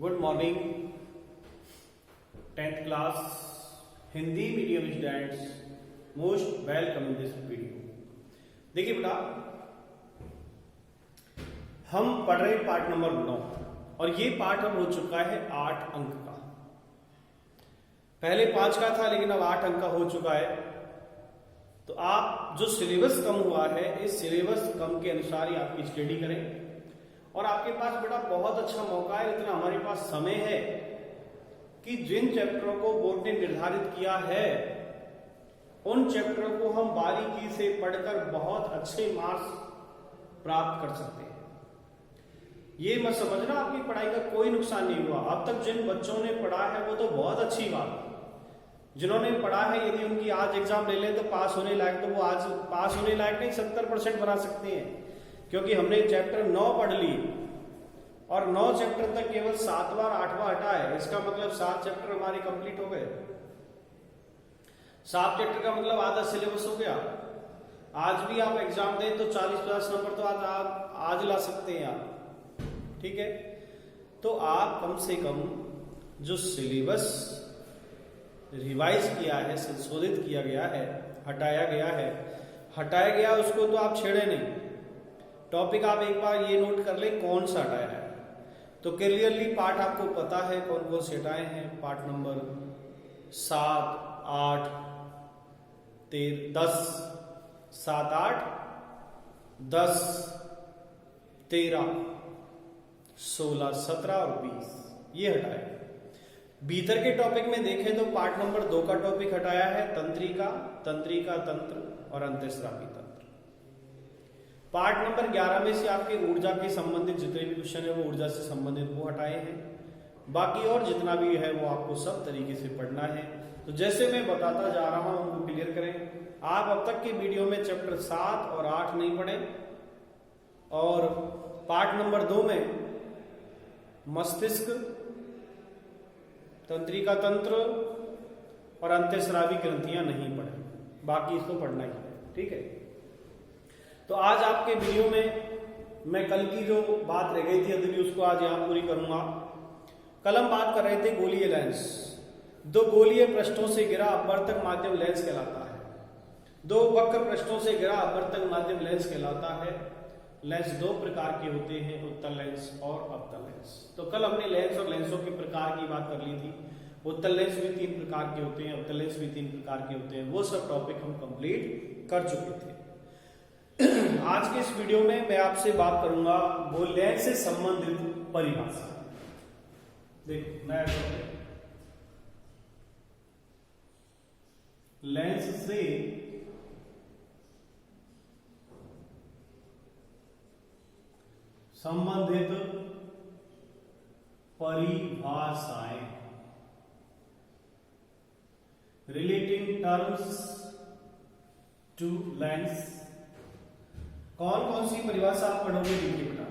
Good morning 10th class Hindi medium students, most welcome in this video. देखिए बेटा, हम पढ़ रहे पार्ट नंबर 9 और ये पार्ट अब हो चुका है 8 अंक का। पहले 5 का था लेकिन अब 8 अंक का हो चुका है। तो आप जो सिलेबस कम हुआ है, इस सिलेबस कम के अनुसार ही आपकी स्टडी करें। और आपके पास बेटा बहुत अच्छा मौका है, इतना हमारे पास समय है कि जिन चैप्टरों को बोर्ड ने निर्धारित किया है उन चैप्टरों को हम बारीकी से पढ़कर बहुत अच्छे मार्क्स प्राप्त कर सकते हैं। ये मत समझना आपकी पढ़ाई का कोई नुकसान नहीं हुआ। अब तक जिन बच्चों ने पढ़ा है वो तो बहुत अच्छी बात है। जिन्होंने पढ़ा है, यदि उनकी आज एग्जाम ले लें तो पास होने लायक, तो वो आज पास होने लायक नहीं 70% बना सकते हैं, क्योंकि हमने चैप्टर 9 पढ़ ली और 9 चैप्टर तक केवल 7वां 8वां हटा है। इसका मतलब 7 चैप्टर हमारे कंप्लीट हो गए। 7 चैप्टर का मतलब आधा सिलेबस हो गया। आज भी आप एग्जाम दें तो 40-50 नंबर तो आज ला सकते हैं आप, ठीक है। तो आप कम से कम जो सिलेबस रिवाइज किया है, संशोधित किया गया है, हटाया गया उसको तो आप छेड़े नहीं। टॉपिक आप एक बार ये नोट कर ले कौन सा हटाया है, तो क्लियरली पार्ट आपको पता है कौन कौन से हटाए हैं। पार्ट नंबर 7, 8, 10, 7, 8, 10, 13, 16, 17 और 20 ये हटाए। भीतर के टॉपिक में देखें तो पार्ट नंबर 2 का टॉपिक हटाया है, तंत्रिका तंत्र और अंतःस्रावी तंत्र। पार्ट नंबर 11 में से आपके ऊर्जा के संबंधित जितने भी क्वेश्चन है वो ऊर्जा से संबंधित वो हटाए हैं। बाकी और जितना भी है वो आपको सब तरीके से पढ़ना है। तो जैसे मैं बताता जा रहा हूं उनको क्लियर करें। आप अब तक के वीडियो में चैप्टर 7 और 8 नहीं पढ़े, और पार्ट नंबर 2 में मस्तिष्क, तंत्रिका तंत्र और अंतःस्रावी ग्रंथियां नहीं पढ़े, बाकी इसको पढ़ना ही है, ठीक है। तो आज आपके वीडियो में मैं कल की जो बात रह गई थी अधूरी उसको आज यहां पूरी करूंगा। कल हम बात कर रहे थे गोलीय लेंस। 2 गोलीय पृष्ठों से घिरा अपवर्तक माध्यम लेंस कहलाता है। 2 वक्र पृष्ठों से घिरा अपवर्तक माध्यम लेंस कहलाता है। लेंस 2 प्रकार के होते हैं, उत्तल लेंस और अवतल लेंस। तो कल हमने लेंस और लेंसों के प्रकार की बात कर ली थी। उत्तल लेंस भी 3 प्रकार के होते हैं, अवतल लेंस भी 3 प्रकार के होते हैं। वो सब टॉपिक हम कंप्लीट कर चुके थे। आज के इस वीडियो में मैं आपसे बात करूंगा वो लेंस से संबंधित परिभाषा। देखो नया टॉपिक, लेंस से संबंधित परिभाषाएं, रिलेटिंग टर्म्स टू लेंस। कौन कौन सी परिभाषा आप पढ़ोगे देखिए बेटा।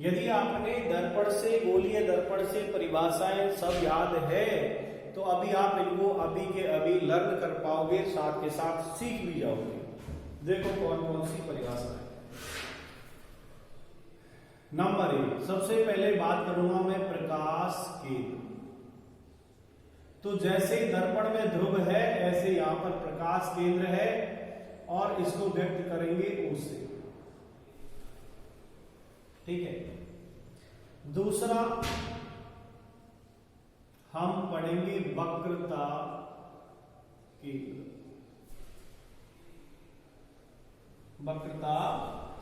यदि आपने दर्पण से, गोलीय दर्पण से परिभाषाएं सब याद है तो अभी आप इनको अभी के अभी लर्न कर पाओगे, साथ के साथ सीख भी जाओगे। देखो कौन कौन सी परिभाषा है। नंबर 1, सबसे पहले बात करूंगा मैं प्रकाश केंद्र। तो जैसे दर्पण में ध्रुव है ऐसे यहां पर प्रकाश केंद्र है और इसको व्यक्त करेंगे O से, ठीक है। दूसरा हम पढ़ेंगे वक्रता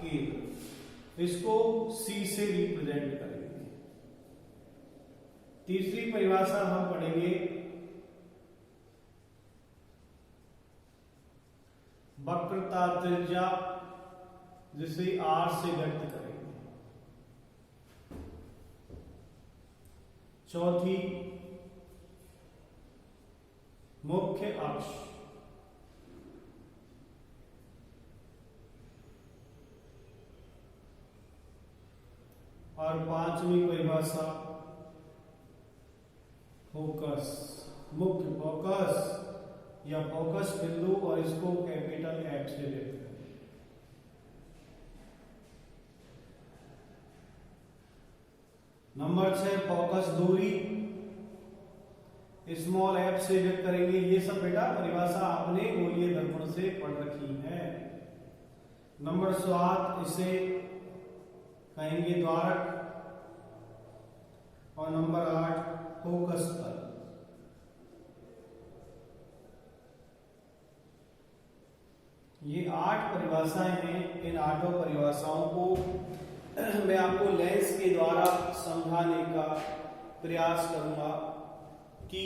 केंद्र। इसको C से रिप्रेजेंट करेंगे। तीसरी परिभाषा हम पढ़ेंगे वक्रता त्रिज्या, जिसे R से व्यक्त करेंगे। चौथी मुख्य अक्ष, और 5वीं परिभाषा फोकस, मुख्य फोकस या फोकस बिंदु, और इसको कैपिटल F से व्यक्त करें। नंबर 6 फोकस दूरी स्मॉल एफ से व्यक्त करेंगे। ये सब बेटा परिभाषा आपने गोलीय दर्पण से पढ़ रखी है। नंबर 7 इसे कहेंगे द्वारक और नंबर 8 फोकस तल। ये 8 परिभाषाएं हैं। इन 8 परिभाषाओं को मैं आपको लेंस के द्वारा समझाने का प्रयास करूंगा कि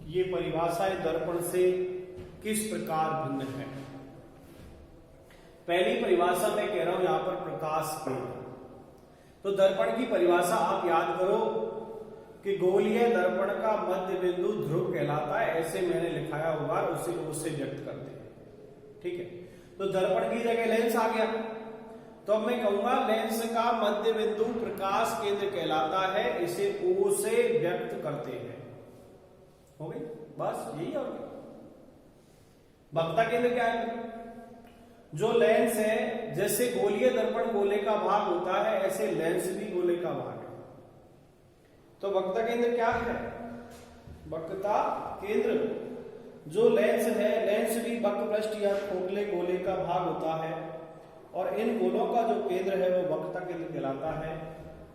ये परिभाषाएं दर्पण से किस प्रकार भिन्न है। पहली परिभाषा मैं कह रहा हूं यहां पर प्रकाश केंद्र। तो दर्पण की परिभाषा आप याद करो कि गोलीय दर्पण का मध्य बिंदु ध्रुव कहलाता है। ऐसे मैंने लिखाया होगा, उसे व्यक्त करते हैं। ठीक है, तो दर्पण की जगह लेंस आ गया। तो अब मैं कहूंगा लेंस का मध्य बिंदु प्रकाश केंद्र कहलाता है। इसे O से व्यक्त करते हैं। हो गई बस, यही हो गया। वक्रता केंद्र क्या है? जो लेंस है, जैसे गोलीय दर्पण गोले का भाग होता है, ऐसे लेंस भी गोले का भाग है। तो वक्रता केंद्र क्या है? वक्रता केंद्र जो लेंस है, लेंस भी वक्र पृष्ठ या खोखले गोले का भाग होता है और इन गोलों का जो केंद्र है वो वक्रता केंद्र कहलाता है।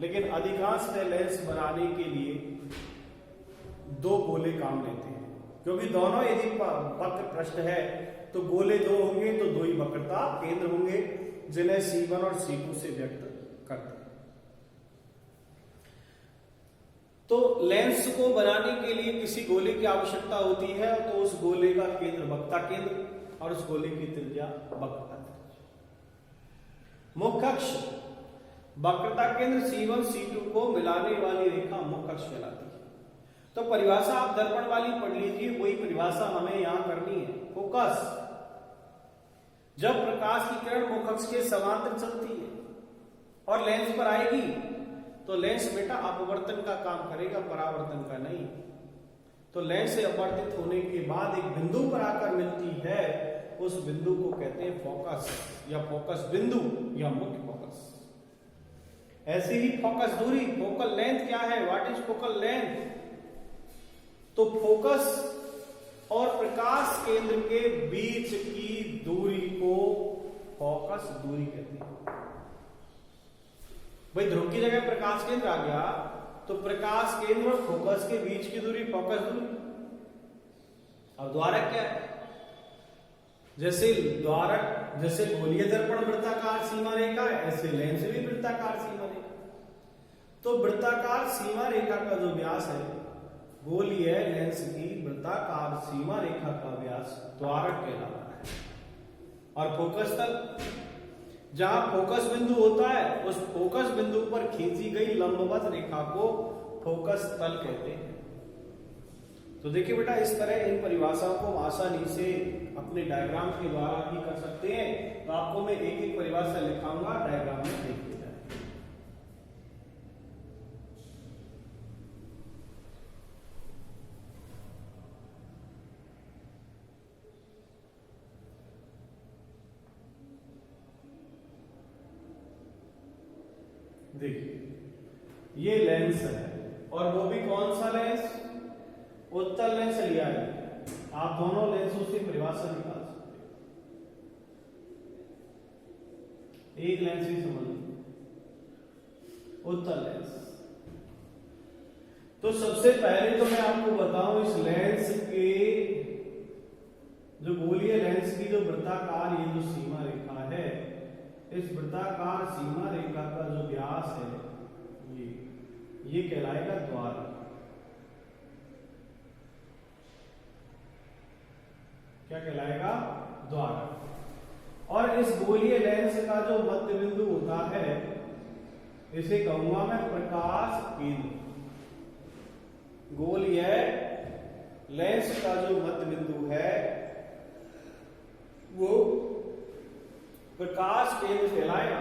लेकिन अधिकांश लेंस बनाने के लिए 2 गोले काम लेते हैं, क्योंकि दोनों यदि वक्र पृष्ठ है तो गोले 2 होंगे तो 2 ही वक्रता केंद्र होंगे, जिन्हें C1 और C2 से व्यक्त करते हैं। तो लेंस को बनाने के लिए किसी गोले की आवश्यकता होती है, तो उस गोले का केंद्र वक्रता केंद्र और उस गोले की त्रिज्या वक्रता त्रिज्या। मुख्य अक्ष वक्रता केंद्र C1 C2 को मिलाने वाली रेखा मुख्य अक्ष कहलाती है। तो परिभाषा आप दर्पण वाली पढ़ लीजिए, वही परिभाषा हमें यहां करनी है। फोकस, जब प्रकाश की किरण मुख्य अक्ष के समांतर चलती है और लेंस पर आएगी तो लेंस बेटा अपवर्तन का काम करेगा, परावर्तन का नहीं। तो लेंस से अपवर्तित होने के बाद एक बिंदु पर आकर मिलती है, उस बिंदु को कहते हैं फोकस या फोकस बिंदु या मुख्य फोकस। ऐसे ही फोकस दूरी, फोकल लेंथ क्या है? What is focal length? तो फोकस और प्रकाश केंद्र के बीच की दूरी को फोकस दूरी कहते हैं। भाई ध्रुव की जगह प्रकाश केंद्र आ गया, तो प्रकाश केंद्र और फोकस के बीच की दूरी फोकस दूरी। अब द्वारक क्या है? जैसे द्वारक, जैसे गोलीय दर्पण वृत्ताकार सीमा रेखा है, ऐसे लेंस भी वृत्ताकार सीमा रेखा। तो वृत्ताकार सीमा रेखा का जो व्यास है, गोलीय लेंस की वृत्ताकार सीमा रेखा का व्यास द्वारक कहलाता है। और फोकस तल, जहां फोकस बिंदु होता है, उस फोकस बिंदु पर खींची गई लंबवत रेखा को फोकस तल कहते हैं। तो देखिए बेटा, इस तरह इन परिभाषाओं को आसानी से अपने डायग्राम के द्वारा भी कर सकते हैं। तो आपको मैं एक एक परिभाषा लिखाऊंगा, डायग्राम में देखिए जाए। देखिए ये लेंस है, और वो भी कौन सा लेंस? उत्तल लेंस लिया है। आप दोनों लेंसों से परिभाषा निकाल सकते हैं। एक लेंस ही समझ लीजिए, उत्तल लेंस। तो सबसे पहले तो मैं आपको बताऊं, इस लेंस के जो गोलीय लेंस की जो वृत्ताकार ये जो सीमा रेखा है, इस वृत्ताकार सीमा रेखा का जो व्यास है ये कहलाएगा द्वारक। क्या कहलाएगा? द्वारक। और इस गोलीय लेंस का जो मध्य बिंदु होता है, इसे कहूंगा मैं प्रकाश केंद्र। गोलीय लेंस का जो मध्य बिंदु है वो प्रकाश केंद्र कहलाएगा।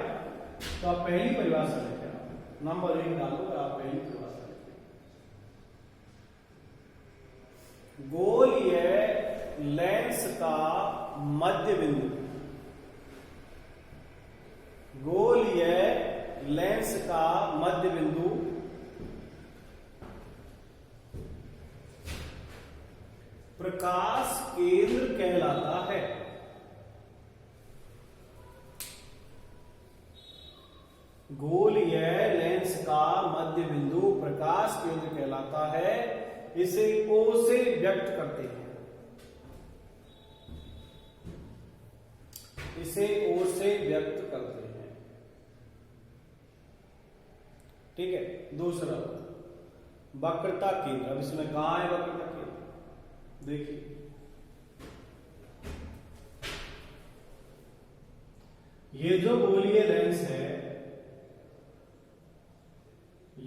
तो आप पहली परिभाषा लेते हैं, नंबर 1 डालो, आप पहली परिभाषा लेते हैं। गोलीय लेंस का मध्य बिंदु, गोलीय लेंस का मध्य बिंदु प्रकाश केंद्र कहलाता है। गोलीय लेंस का मध्य बिंदु प्रकाश केंद्र कहलाता है। इसे O से व्यक्त करते हैं। इसे O से व्यक्त करते हैं। ठीक है। दूसरा वक्रता केंद्र। अब इसमें कहां है वक्रता केंद्र? देखिए, ये जो गोलीय लेंस है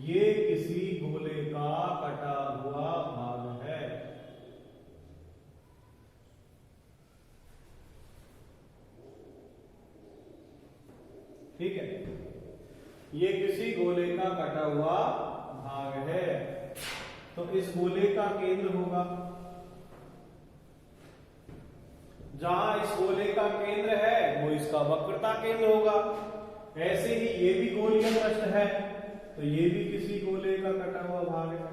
ये किसी गोले का कटा हुआ भाग है। ठीक है, ये किसी गोले का कटा हुआ भाग है। तो इस गोले का केंद्र होगा, जहां इस गोले का केंद्र है वो इसका वक्रता केंद्र होगा। ऐसे ही ये भी गोलीय पृष्ठ है, तो ये भी किसी गोले का कटा हुआ भाग है।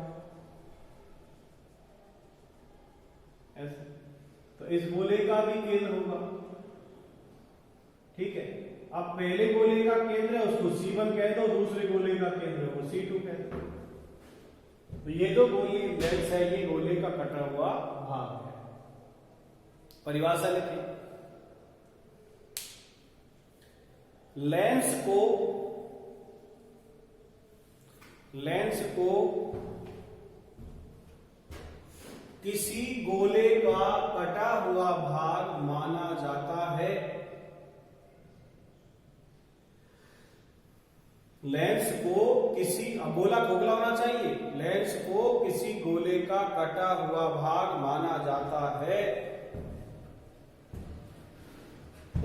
ऐसे तो इस गोले का भी केंद्र होगा। ठीक है, अब पहले गोले का केंद्र है उसको C1 कह दो, दूसरे गोले का केंद्र है वो C2 कह दो। तो ये जो गोली लेंस है ये गोले का कटा हुआ भाग है। परिभाषा लिखिए, लेंस को किसी गोले का कटा हुआ भाग माना जाता है। लेंस को किसी, अब गोला खोखला होना चाहिए, लेंस को किसी गोले का कटा हुआ भाग माना जाता है।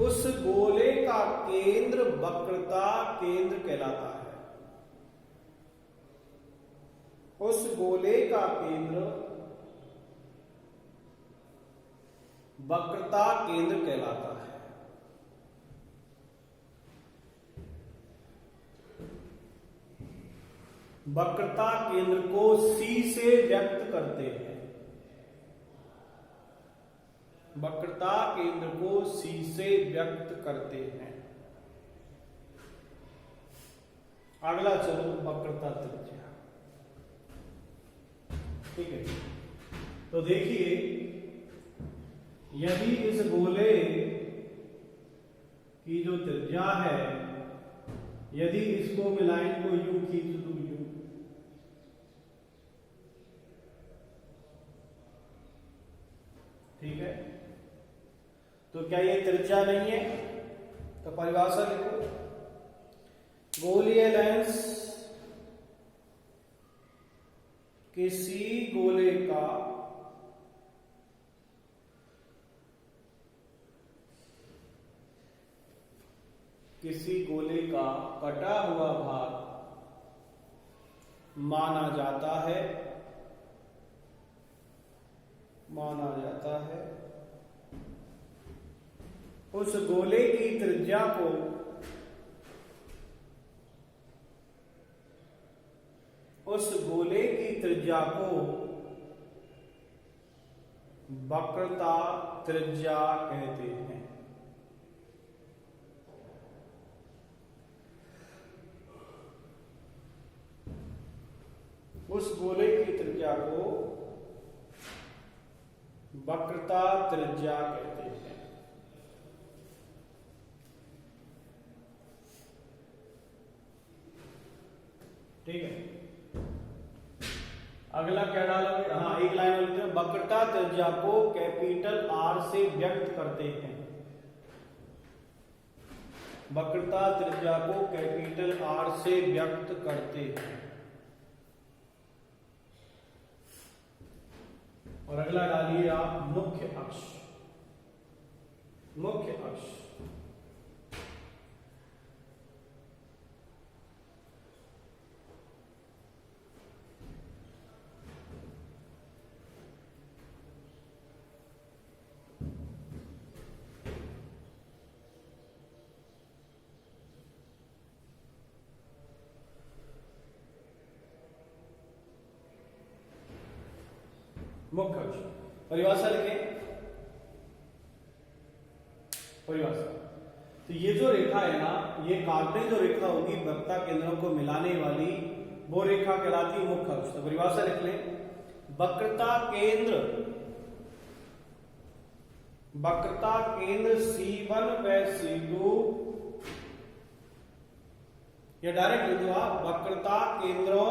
उस गोले का केंद्र वक्रता केंद्र कहलाता है। उस गोले का केंद्र वक्रता केंद्र कहलाता है। वक्रता केंद्र को C से व्यक्त करते हैं। वक्रता केंद्र को C से व्यक्त करते हैं। अगला चलो वक्रता त्रिज्या। ठीक है, तो देखिए यदि इस गोले की जो त्रिज्या है, यदि इसको मैं लाइन को यूं खींच दूं, यूं, ठीक है, तो क्या ये त्रिज्या नहीं है? तो परिभाषा लिखो, गोलीय लेंस किसी गोले का कटा हुआ भाग माना जाता है। उस गोले की त्रिज्या को वक्रता त्रिज्या कहते हैं। उस गोले की त्रिज्या को वक्रता त्रिज्या कहते हैं। ठीक है, अगला क्या डालोगे? हाँ, एक लाइन लिखते हैं, वक्रता त्रिज्या को कैपिटल R से व्यक्त करते हैं। वक्रता त्रिज्या को कैपिटल R से व्यक्त करते हैं। और अगला डालिए आप मुख्य अक्ष। मुख्य अक्ष परिभाषा लिखें, परिभाषा। तो ये जो रेखा है ना, ये काल्पनिक जो रेखा होगी वक्रता केंद्रों को मिलाने वाली, वो रेखा कहलाती है मुख्य अक्ष। तो परिभाषा लिख लें, वक्रता केंद्र C1 व C2, या डायरेक्ट लिख दो आप, वक्रता केंद्रों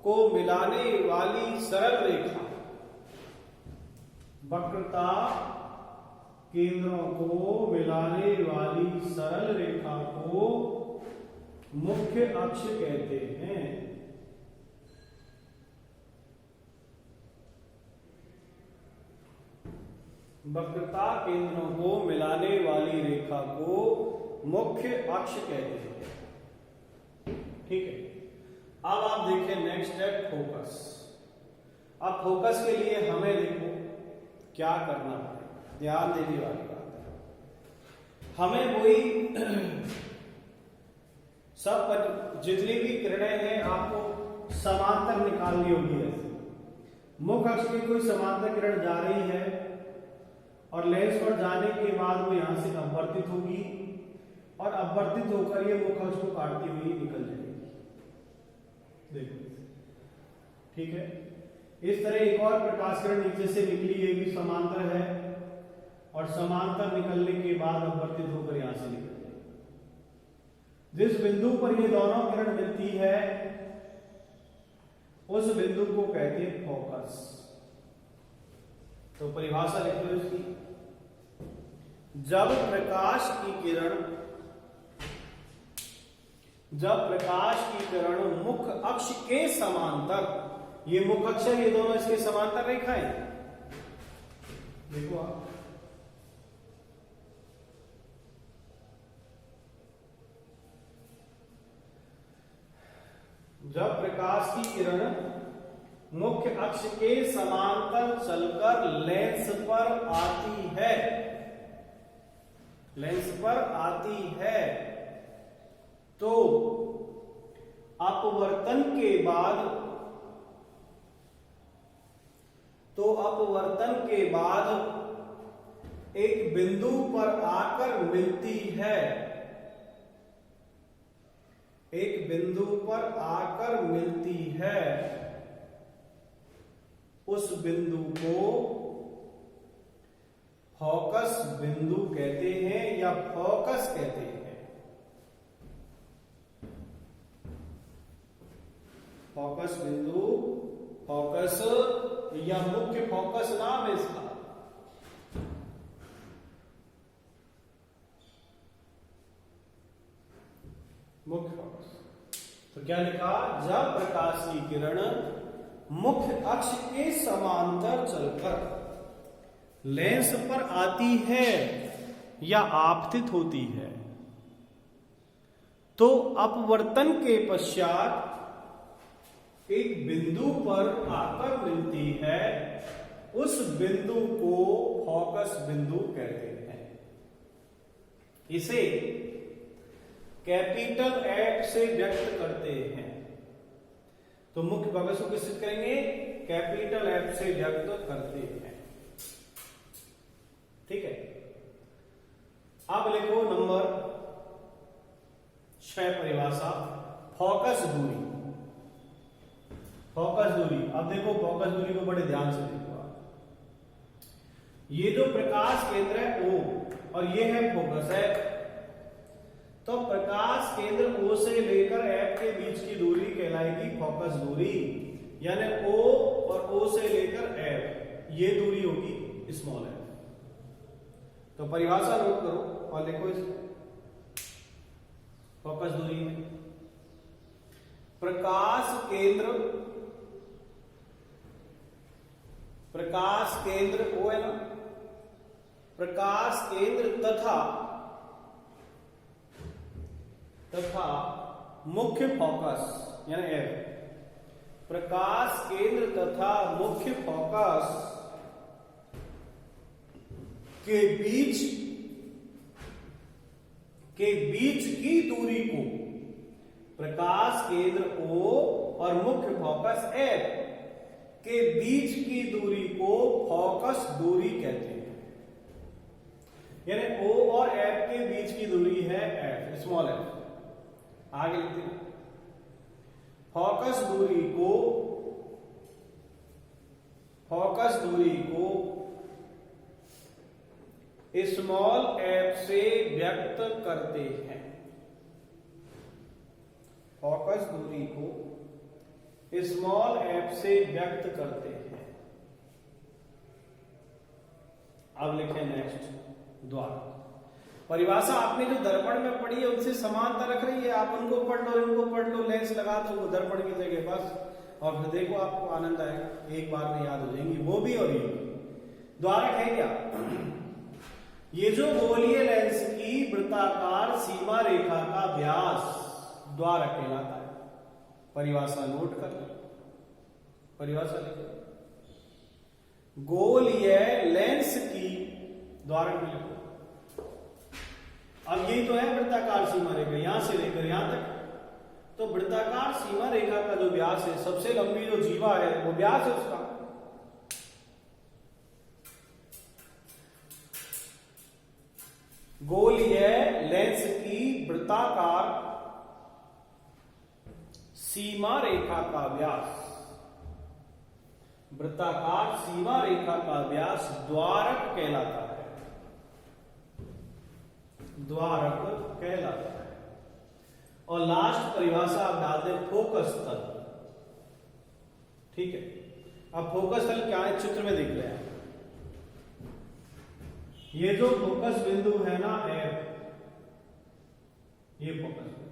को मिलाने वाली सरल रेखा, वक्रता केंद्रों को मिलाने वाली सरल रेखा को मुख्य अक्ष कहते हैं। वक्रता केंद्रों को मिलाने वाली रेखा को मुख्य अक्ष कहते हैं। ठीक है, अब आप देखिए नेक्स्ट स्टेप, फोकस। अब फोकस के लिए हमें देखो क्या करना है, ध्यान देने वाली बात है। हमें वही सब जितनी भी किरणें हैं आपको समांतर निकालनी होगी। ऐसे मुख्य अक्ष की कोई समांतर किरण जा रही है और लेंस पर जाने के बाद वो यहां से अपवर्तित होगी और अपवर्तित होकर ये मुख्य अक्ष को काटती हुई निकल जाएगी। देखो, ठीक है। इस तरह एक और प्रकाश किरण नीचे से निकली, ये भी समांतर है और समांतर निकलने के बाद अपवर्तित होकर यहां से निकल जाएगी। जिस बिंदु पर ये दोनों किरण मिलती है उस बिंदु को कहते हैं फोकस। तो परिभाषा लिख लो इसकी, जब प्रकाश की किरण मुख्य अक्ष के समांतर, ये मुख्य अक्ष है, ये दोनों इसके समांतर रेखाएं, देखो आप, जब प्रकाश की किरण मुख्य अक्ष के समांतर चलकर लेंस पर आती है तो अपवर्तन के बाद एक बिंदु पर आकर मिलती है, एक बिंदु पर आकर मिलती है, उस बिंदु को फोकस बिंदु कहते हैं या फोकस कहते हैं। फोकस बिंदु, फोकस या मुख्य फोकस नाम है इसका। मुख्य फोकस। तो क्या लिखा, जब प्रकाश की किरण मुख्य अक्ष के समांतर चलकर लेंस पर आती है या आपतित होती है तो अपवर्तन के पश्चात एक बिंदु पर आकर मिलती है, उस बिंदु को फोकस बिंदु कहते हैं। इसे कैपिटल एफ से व्यक्त करते हैं। तो मुख्य फोकस को किससे करेंगे, कैपिटल एफ से व्यक्त करते हैं। ठीक है, अब लिखो नंबर 6 परिभाषा, फोकस दूरी। फोकस दूरी, अब देखो फोकस दूरी को बड़े ध्यान से देखो आप। ये जो प्रकाश केंद्र है O और ये है फोकस है, तो प्रकाश केंद्र O से लेकर F के बीच की दूरी कहलाएगी फोकस दूरी, यानी O और O से लेकर F ये दूरी होगी स्मॉल f। तो परिभाषा नोट करो और लिखो इस फोकस दूरी में प्रकाश केंद्र O है ना, प्रकाश केंद्र तथा मुख्य फोकस यानी F, प्रकाश केंद्र तथा मुख्य फोकस के बीच की दूरी को प्रकाश केंद्र O और मुख्य फोकस F के बीच की दूरी को फोकस दूरी कहते हैं। यानी O और F के बीच की दूरी है F, स्मॉल f। आगे लिखते हैं, फोकस दूरी को स्मॉल f से व्यक्त करते हैं। फोकस दूरी को स्मॉल f से व्यक्त करते हैं। अब लिखें नेक्स्ट, द्वारा। परिभाषा आपने जो दर्पण में पढ़ी है उनसे समानता रख रही है, आप उनको पढ़ लो, इनको पढ़ लो, लेंस लगा दो वो दर्पण की जगह बस, और फिर देखो आपको आनंद आएगा, एक बार में याद हो जाएंगी वो भी और ये भी। द्वारक है क्या? ये जो गोलीय लेंस की वृत्ताकार सीमा रेखा का व्यास द्वारक कहलाता है। परिभाषा नोट कर लो, परिभाषा लिखो, गोलीय लेंस की, द्वारक में लिखो। अब यही तो है वृत्ताकार सीमा रेखा, यहां से लेकर यहां तक। तो वृत्ताकार सीमा रेखा का जो व्यास है, सबसे लंबी जो जीवा है वो व्यास है उसका। गोलीय लेंस की वृत्ताकार सीमा रेखा का व्यास, वृत्ताकार सीमा रेखा का व्यास द्वारक कहलाता है, द्वारक कहलाता है। और लास्ट परिभाषा आप डालते हैं फोकस तल। ठीक है, अब फोकस तल क्या है चित्र में दिख रहे हैं। ये जो फोकस बिंदु है ना F, ये फोकस बिंदु,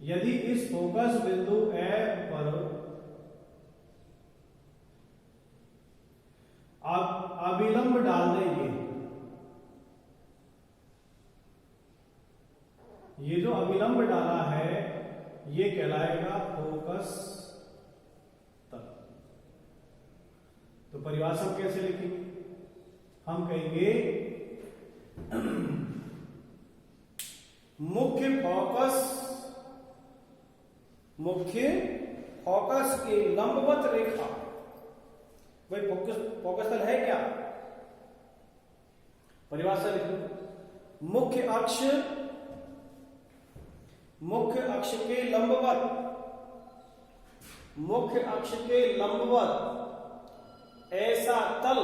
यदि इस फोकस बिंदु F पर आप अभिलंब डाल देंगे, ये जो अभिलंब डाला है ये कहलाएगा फोकस तल। तो परिभाषा कैसे लिखेंगे? हम कहेंगे मुख्य फोकस के लंबवत रेखा, भाई फोकस तल है क्या? परिभाषा लिखो, मुख्य अक्ष के लंबवत ऐसा तल,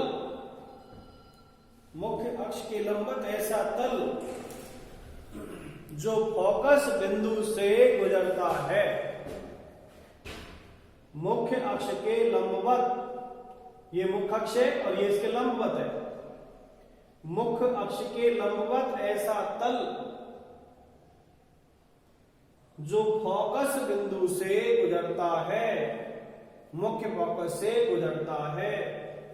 मुख्य अक्ष के लंबवत ऐसा तल जो फोकस बिंदु से गुजरता है। मुख्य अक्ष के लंबवत, ये मुख्य अक्ष है और ये इसके लंबवत है। मुख्य अक्ष के लंबवत ऐसा तल जो फोकस बिंदु से गुजरता है, मुख्य फोकस से गुजरता है,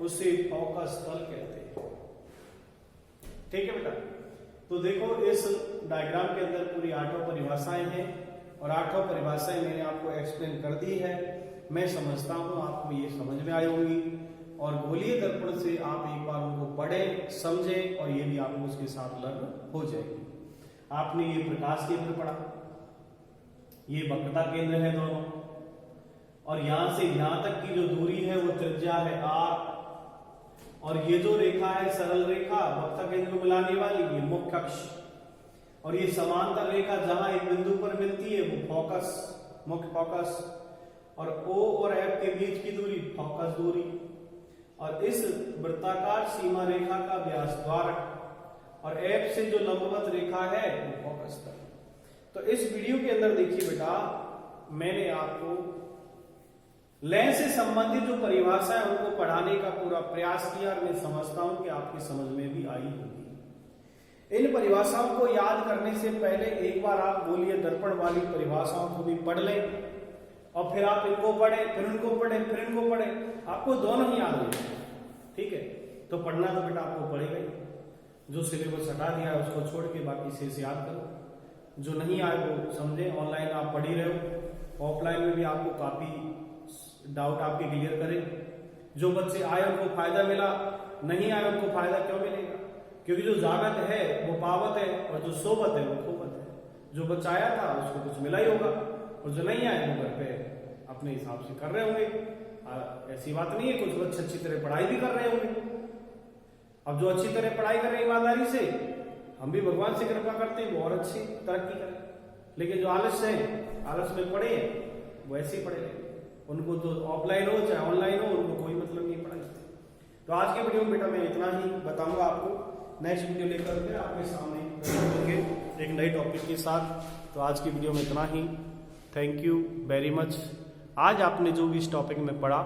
उसे फोकस तल कहते हैं। ठीक है बेटा, तो देखो इस डायग्राम के अंदर पूरी 8 परिभाषाएं हैं और 8 परिभाषाएं मैंने आपको एक्सप्लेन कर दी है। मैं समझता हूं आपको ये समझ में आई होंगी और गोलीय दर्पण से आप एक बार उनको पढ़ें, समझें और ये भी आपको उसके साथ लर्न हो जाएगी। आपने ये प्रकाश केंद्र पढ़ा, ये वक्रता केंद्र है दोनों, और यहां से यहां तक की जो दूरी है वो त्रिज्या है r, और ये जो रेखा है सरल रेखा वक्रता केंद्र को मिलाने वाली, ये मुख्य अक्ष, और ये समांतर रेखा जहां एक बिंदु पर मिलती है वो फोकस, मुख्य फोकस, और O और F के बीच की दूरी फोकस दूरी, और इस वृत्ताकार सीमा रेखा का व्यास द्वारक, और F से जो लंबवत रेखा है वो फोकस तल। तो इस वीडियो के अंदर देखिए बेटा, मैंने आपको लेंस से संबंधित जो परिभाषा है उनको पढ़ाने का पूरा प्रयास किया और मैं समझता हूं कि आपकी समझ में भी आई होगी। इन परिभाषाओं को याद करने से पहले एक बार आप गोलीय दर्पण वाली परिभाषाओं को भी पढ़ लें और फिर आप इनको पढ़ें, फिर उनको पढ़ें, फिर इनको पढ़ें, आपको दोनों ही याद हो जाएंगे। ठीक है, तो पढ़ना तो बेटा आपको पड़ेगा ही। जो सिलेबस हटा दिया है उसको छोड़ के बाकी शेष याद करो, जो नहीं आए वो समझे। ऑनलाइन आप पढ़ ही रहे हो, ऑफलाइन में भी आपको काफी डाउट आपके क्लियर करें। जो बच्चे आए उनको फायदा मिला, नहीं आए उनको फायदा क्यों मिलेगा? क्योंकि जो जागत है वो पावत है और जो सोबत है वो खोबत है। जो बच्चा आया था उसको कुछ मिला ही होगा और जो नहीं आए वो घर पे अपने हिसाब से कर रहे होंगे। ऐसी बात नहीं है, कुछ बच्चे अच्छी तरह पढ़ाई भी कर रहे होंगे। अब जो अच्छी तरह पढ़ाई कर रहे हैं ईमानदारी से, हम भी भगवान से कृपा करते हैं वो और अच्छी तरक्की करें। लेकिन जो आलस है, आलस में पढ़े हैं, वो ऐसे ही पढ़े हैं, उनको तो ऑफलाइन हो चाहे ऑनलाइन हो, उनको कोई मतलब नहीं पढ़ाई से। तो आज के वीडियो में बेटा मैं इतना ही बताऊंगा आपको। नेक्स्ट वीडियो लेकर फिर आपके सामने एक नए टॉपिक के साथ। तो आज की वीडियो में इतना ही। Thank you very much. आज आपने जो भी इस टॉपिक में पढ़ा,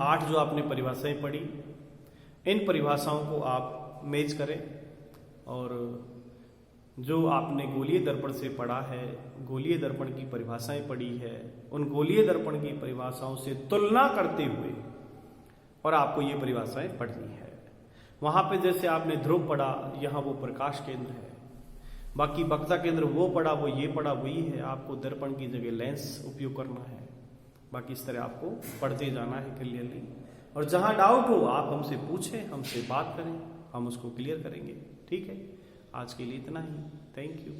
8 जो आपने परिभाषाएं पढ़ी, इन परिभाषाओं को आप मेज करें और जो आपने गोलीय दर्पण से पढ़ा है, गोलीय दर्पण की परिभाषाएं पढ़ी है, उन गोलीय दर्पण की परिभाषाओं से तुलना करते हुए और आपको ये परिभाषाएं पढ़नी है। वहां पे जैसे आपने ध्रुव पढ़ा, यहाँ वो प्रकाश केंद्र है, बाकी वक्ता केंद्र वो पढ़ा, वो ये पढ़ा, वही है। आपको दर्पण की जगह लेंस उपयोग करना है। बाकी इस तरह आपको पढ़ते जाना है क्लियरली। और जहां डाउट हो आप हमसे पूछें, हमसे बात करें, हम उसको क्लियर करेंगे। ठीक है, आज के लिए इतना ही। Thank you.